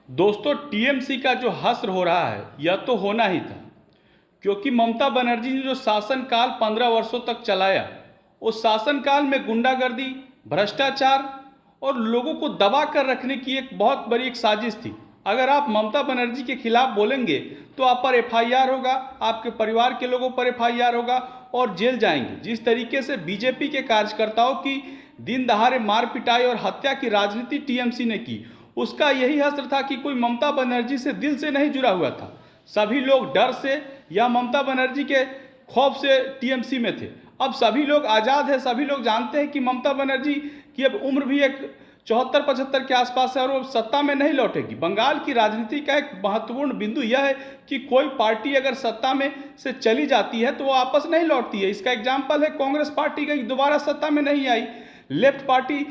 दोस्तों, टीएमसी का जो हश्र हो रहा है यह तो होना ही था, क्योंकि ममता बनर्जी ने जो शासनकाल 15 वर्षों तक चलाया, उस शासनकाल में गुंडागर्दी, भ्रष्टाचार और लोगों को दबा कर रखने की एक बहुत बड़ी एक साजिश थी। अगर आप ममता बनर्जी के खिलाफ बोलेंगे तो आप पर एफआईआर होगा, आपके परिवार के लोगों पर एफआईआर होगा और जेल जाएंगे। जिस तरीके से बीजेपी के कार्यकर्ताओं की दिन दहाड़े मार पिटाई और हत्या की राजनीति टीएमसी ने की, उसका यही असर था कि कोई ममता बनर्जी से दिल से नहीं जुड़ा हुआ था। सभी लोग डर से या ममता बनर्जी के खौफ से टीएमसी में थे। अब सभी लोग आज़ाद हैं, सभी लोग जानते हैं कि ममता बनर्जी की अब उम्र भी एक 74-75 के आसपास है और वो सत्ता में नहीं लौटेगी। बंगाल की राजनीति का एक महत्वपूर्ण बिंदु यह है कि कोई पार्टी अगर सत्ता में से चली जाती है तो वो वापस नहीं लौटती है। इसका एग्जाम्पल है कांग्रेस पार्टी का, दोबारा सत्ता में नहीं आई। लेफ्ट पार्टी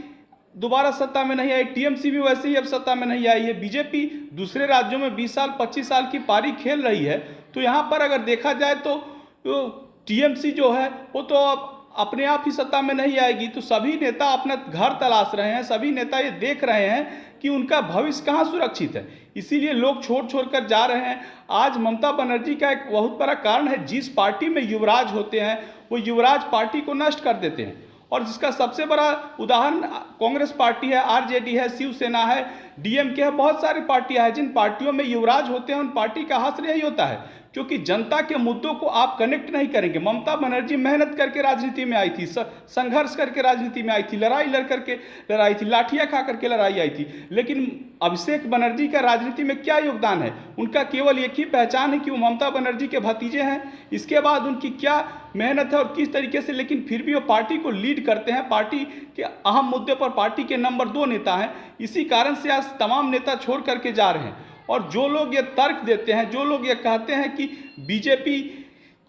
दोबारा सत्ता में नहीं आई, टीएमसी भी वैसे ही अब सत्ता में नहीं आई है। बीजेपी दूसरे राज्यों में 20 साल 25 साल की पारी खेल रही है, तो यहाँ पर अगर देखा जाए तो टीएमसी जो है वो तो अब अपने आप ही सत्ता में नहीं आएगी। तो सभी नेता अपना घर तलाश रहे हैं, सभी नेता ये देख रहे हैं कि उनका भविष्य कहाँ सुरक्षित है, इसीलिए लोग छोड़ छोड़ कर जा रहे हैं। आज ममता बनर्जी का एक बहुत बड़ा कारण है, जिस पार्टी में युवराज होते हैं वो युवराज पार्टी को नष्ट कर देते हैं। और जिसका सबसे बड़ा उदाहरण कांग्रेस पार्टी है, आरजेडी है, शिवसेना है, डीएमके है, बहुत सारी पार्टियां हैं। जिन पार्टियों में युवराज होते हैं उन पार्टी का हश्र यही होता है, क्योंकि जनता के मुद्दों को आप कनेक्ट नहीं करेंगे। ममता बनर्जी मेहनत करके राजनीति में आई थी, संघर्ष करके राजनीति में आई थी, लड़ाई लड़ करके लड़ाई थी, लाठियां खा करके लड़ाई आई थी। लेकिन अभिषेक बनर्जी का राजनीति में क्या योगदान है? उनका केवल एक ही पहचान है कि वो ममता बनर्जी के भतीजे हैं। इसके बाद उनकी क्या मेहनत है और किस तरीके से, लेकिन फिर भी वो पार्टी को लीड करते हैं। पार्टी के अहम मुद्दे पर पार्टी के नंबर 2 नेता हैं। इसी कारण से आज तमाम नेता छोड़ करके जा रहे हैं। और जो लोग ये तर्क देते हैं, जो लोग ये कहते हैं कि बीजेपी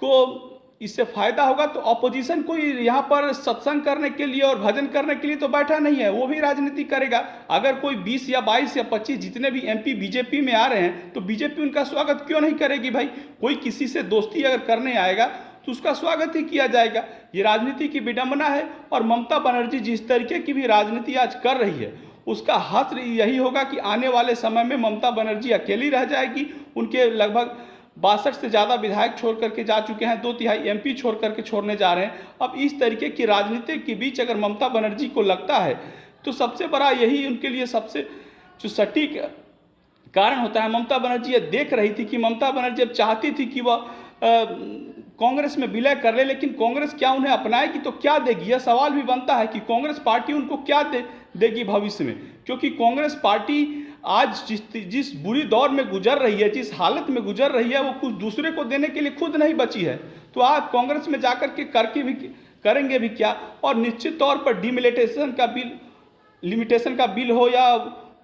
को इससे फायदा होगा, तो ऑपोजिशन कोई यहाँ पर सत्संग करने के लिए और भजन करने के लिए तो बैठा नहीं है, वो भी राजनीति करेगा। अगर कोई 20 या 22 या 25 जितने भी एमपी बीजेपी में आ रहे हैं तो बीजेपी उनका स्वागत क्यों नहीं करेगी भाई? कोई किसी से दोस्ती अगर करने आएगा तो उसका स्वागत ही किया जाएगा। ये राजनीति की विडंबना है। और ममता बनर्जी जिस तरीके की भी राजनीति आज कर रही है, उसका हश्र यही होगा कि आने वाले समय में ममता बनर्जी अकेली रह जाएगी। उनके लगभग 62 से ज़्यादा विधायक छोड़ करके जा चुके हैं, 2/3 एमपी छोड़ करके छोड़ने जा रहे हैं। अब इस तरीके की राजनीति के बीच अगर ममता बनर्जी को लगता है तो सबसे बड़ा यही उनके लिए सबसे जो सटीक कारण होता है। ममता बनर्जी ये देख रही थी कि ममता बनर्जी अब चाहती थी कि वह कांग्रेस में विलय कर ले, लेकिन कांग्रेस क्या उन्हें अपनाएगी तो क्या देगी? यह सवाल भी बनता है कि कांग्रेस पार्टी उनको क्या देगी भविष्य में, क्योंकि कांग्रेस पार्टी आज जिस बुरी दौर में गुजर रही है, जिस हालत में गुजर रही है, वो कुछ दूसरे को देने के लिए खुद नहीं बची है। तो आप कांग्रेस में जाकर के करके भी करेंगे भी क्या? और निश्चित तौर पर लिमिटेशन का बिल हो या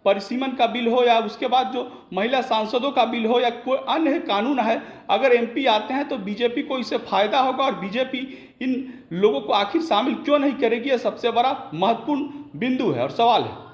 परिसीमन का बिल हो या उसके बाद जो महिला सांसदों का बिल हो या कोई अन्य कानून है, अगर एमपी आते हैं तो बीजेपी को इससे फायदा होगा। और बीजेपी इन लोगों को आखिर शामिल क्यों नहीं करेगी, यह सबसे बड़ा महत्वपूर्ण बिंदु है और सवाल है।